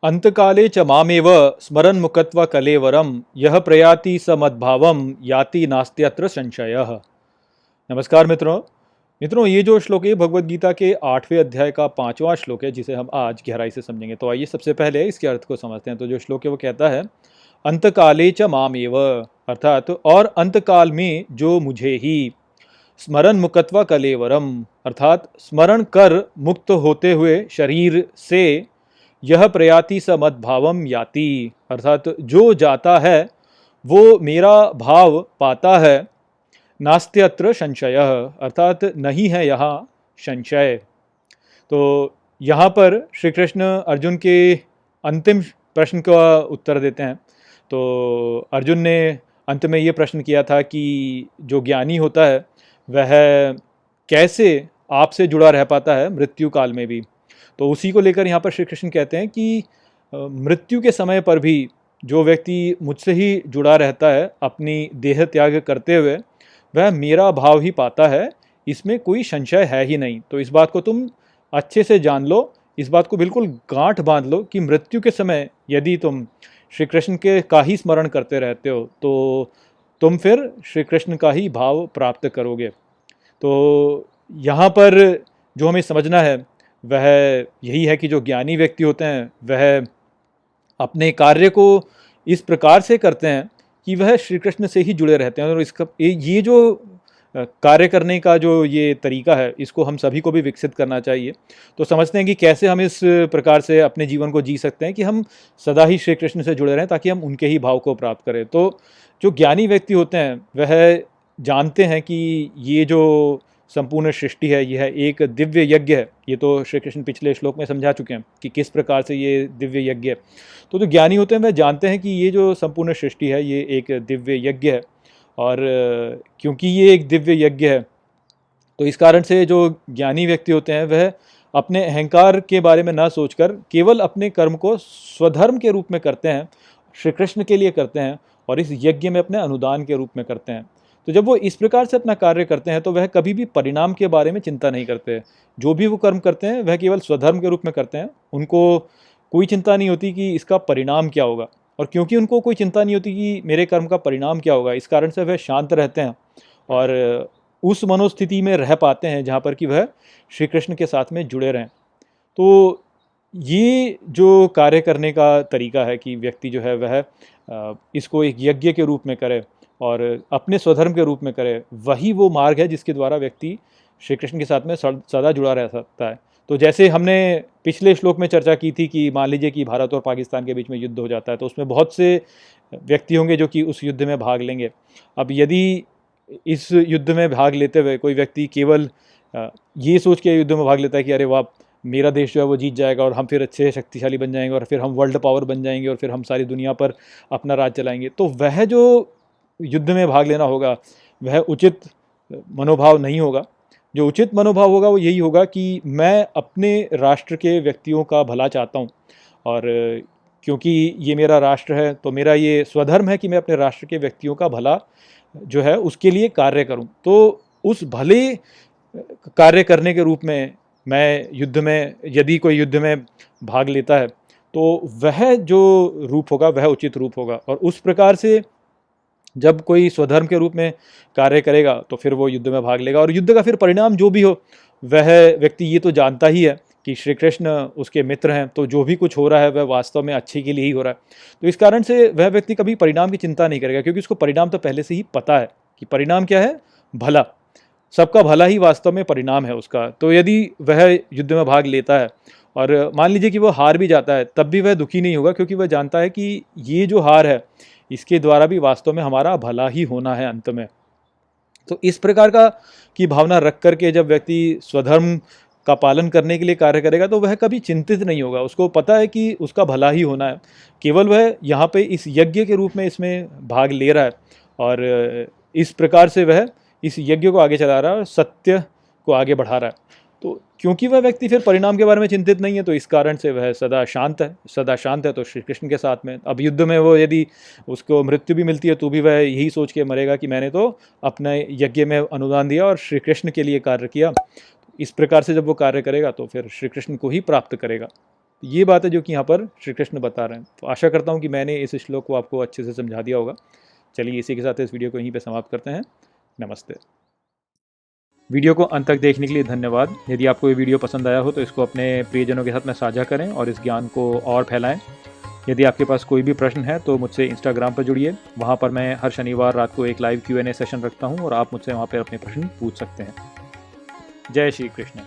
अंतकाले च मामेव स्मरन् मुकत्वा कलेवरम यह प्रयाति स मद्भावम याति नास्त्यत्र संशयः। नमस्कार मित्रों। ये जो श्लोक है भगवद गीता के 8वें अध्याय का 5वां श्लोक है, जिसे हम आज गहराई से समझेंगे। तो आइए सबसे पहले इसके अर्थ को समझते हैं। तो जो श्लोक है वो कहता है अंतकाले च मामेव, अर्थात और अंतकाल में जो मुझे ही, स्मरण मुकत्वा कलेवरम, अर्थात स्मरण कर मुक्त होते हुए शरीर से, यह प्रयाति स मद्भावम याति, अर्थात जो जाता है वो मेरा भाव पाता है। नास्त्यत्र संशयः, अर्थात नहीं है यहाँ संशय। तो यहाँ पर श्री कृष्ण अर्जुन के अंतिम प्रश्न का उत्तर देते हैं। तो अर्जुन ने अंत में ये प्रश्न किया था कि जो ज्ञानी होता है वह कैसे आपसे जुड़ा रह पाता है मृत्यु काल में भी। तो उसी को लेकर यहाँ पर श्री कृष्ण कहते हैं कि मृत्यु के समय पर भी जो व्यक्ति मुझसे ही जुड़ा रहता है अपनी देह त्याग करते हुए, वह मेरा भाव ही पाता है, इसमें कोई संशय है ही नहीं। तो इस बात को तुम अच्छे से जान लो, इस बात को बिल्कुल गांठ बांध लो कि मृत्यु के समय यदि तुम श्री कृष्ण के का ही स्मरण करते रहते हो तो तुम फिर श्री कृष्ण का ही भाव प्राप्त करोगे। तो यहाँ पर जो हमें समझना है वह यही है कि जो ज्ञानी व्यक्ति होते हैं वह अपने कार्य को इस प्रकार से करते हैं कि वह श्री कृष्ण से ही जुड़े रहते हैं। और इसका ये जो कार्य करने का जो ये तरीका है, इसको हम सभी को भी विकसित करना चाहिए। तो समझते हैं कि कैसे हम इस प्रकार से अपने जीवन को जी सकते हैं कि हम सदा ही श्री कृष्ण से जुड़े रहें ताकि हम उनके ही भाव को प्राप्त करें। तो जो ज्ञानी व्यक्ति होते हैं वह जानते हैं कि ये जो संपूर्ण सृष्टि है यह एक दिव्य यज्ञ है। ये तो श्री कृष्ण पिछले श्लोक में समझा चुके हैं कि किस प्रकार से ये दिव्य यज्ञ है। तो जो ज्ञानी होते हैं वह जानते हैं कि ये जो संपूर्ण सृष्टि है ये एक दिव्य यज्ञ है, और क्योंकि ये एक दिव्य यज्ञ है तो इस कारण से जो ज्ञानी व्यक्ति होते हैं वह अपने अहंकार के बारे में ना सोचकर केवल अपने कर्म को स्वधर्म के रूप में करते हैं, श्री कृष्ण के लिए करते हैं, और इस यज्ञ में अपने अनुदान के रूप में करते हैं। तो जब वो इस प्रकार से अपना कार्य करते हैं तो वह कभी भी परिणाम के बारे में चिंता नहीं करते। जो भी वो कर्म करते हैं वह केवल स्वधर्म के रूप में करते हैं। उनको कोई चिंता नहीं होती कि इसका परिणाम क्या होगा, और क्योंकि उनको कोई चिंता नहीं होती कि मेरे कर्म का परिणाम क्या होगा, इस कारण से वह शांत रहते हैं और उस मनोस्थिति में रह पाते हैं जहाँ पर कि वह श्री कृष्ण के साथ में जुड़े रहें। तो ये जो कार्य करने का तरीका है कि व्यक्ति जो है वह इसको एक यज्ञ के रूप में करे और अपने स्वधर्म के रूप में करे, वही वो मार्ग है जिसके द्वारा व्यक्ति श्री कृष्ण के साथ में सदा जुड़ा रह सकता है। तो जैसे हमने पिछले श्लोक में चर्चा की थी कि मान लीजिए कि भारत और पाकिस्तान के बीच में युद्ध हो जाता है, तो उसमें बहुत से व्यक्ति होंगे जो कि उस युद्ध में भाग लेंगे। अब यदि इस युद्ध में भाग लेते हुए कोई व्यक्ति केवल ये सोच के युद्ध में भाग लेता है कि अरे वाह, मेरा देश जो है वो जीत जाएगा और हम फिर अच्छे शक्तिशाली बन जाएंगे और फिर हम वर्ल्ड पावर बन जाएंगे और फिर हम सारी दुनिया पर अपना राज चलाएंगे, तो वह जो युद्ध में भाग लेना होगा वह उचित मनोभाव नहीं होगा। जो उचित मनोभाव होगा वो यही होगा कि मैं अपने राष्ट्र के व्यक्तियों का भला चाहता हूँ, और क्योंकि ये मेरा राष्ट्र है तो मेरा ये स्वधर्म है कि मैं अपने राष्ट्र के व्यक्तियों का भला जो है उसके लिए कार्य करूँ। तो उस भले कार्य करने के रूप में मैं युद्ध में, यदि कोई युद्ध में भाग लेता है तो वह जो रूप होगा वह उचित रूप होगा। और उस प्रकार से जब कोई स्वधर्म के रूप में कार्य करेगा तो फिर वो युद्ध में भाग लेगा, और युद्ध का फिर परिणाम जो भी हो वह व्यक्ति ये तो जानता ही है कि श्री कृष्ण उसके मित्र हैं, तो जो भी कुछ हो रहा है वह वास्तव में अच्छे के लिए ही हो रहा है। तो इस कारण से वह व्यक्ति कभी परिणाम की चिंता नहीं करेगा, क्योंकि उसको परिणाम तो पहले से ही पता है कि परिणाम क्या है, भला। सबका भला ही वास्तव में परिणाम है उसका। तो यदि वह युद्ध में भाग लेता है और मान लीजिए कि वह हार भी जाता है, तब भी वह दुखी नहीं होगा, क्योंकि वह जानता है कि ये जो हार है इसके द्वारा भी वास्तव में हमारा भला ही होना है अंत में। तो इस प्रकार का की भावना रख करके जब व्यक्ति स्वधर्म का पालन करने के लिए कार्य करेगा तो वह कभी चिंतित नहीं होगा। उसको पता है कि उसका भला ही होना है, केवल वह यहाँ पे इस यज्ञ के रूप में इसमें भाग ले रहा है, और इस प्रकार से वह इस यज्ञ को आगे चला रहा है और सत्य को आगे बढ़ा रहा है। तो क्योंकि वह व्यक्ति फिर परिणाम के बारे में चिंतित नहीं है तो इस कारण से वह सदा शांत है तो श्री कृष्ण के साथ में। अब युद्ध में वो यदि उसको मृत्यु भी मिलती है तो भी वह यही सोच के मरेगा कि मैंने तो अपने यज्ञ में अनुदान दिया और श्री कृष्ण के लिए कार्य किया। इस प्रकार से जब वो कार्य करेगा तो फिर श्री कृष्ण को ही प्राप्त करेगा। ये बात है जो कि यहाँ पर श्री कृष्ण बता रहे हैं। तो आशा करता हूँ कि मैंने इस श्लोक को आपको अच्छे से समझा दिया होगा। चलिए इसी के साथ इस वीडियो को यहीं पे समाप्त करते हैं। नमस्ते। वीडियो को अंत तक देखने के लिए धन्यवाद। यदि आपको ये वीडियो पसंद आया हो तो इसको अपने प्रियजनों के साथ में साझा करें और इस ज्ञान को और फैलाएं। यदि आपके पास कोई भी प्रश्न है तो मुझसे इंस्टाग्राम पर जुड़िए। वहाँ पर मैं हर शनिवार रात को एक लाइव Q&A सेशन रखता हूँ और आप मुझसे वहाँ पर अपने प्रश्न पूछ सकते हैं। जय श्री कृष्ण।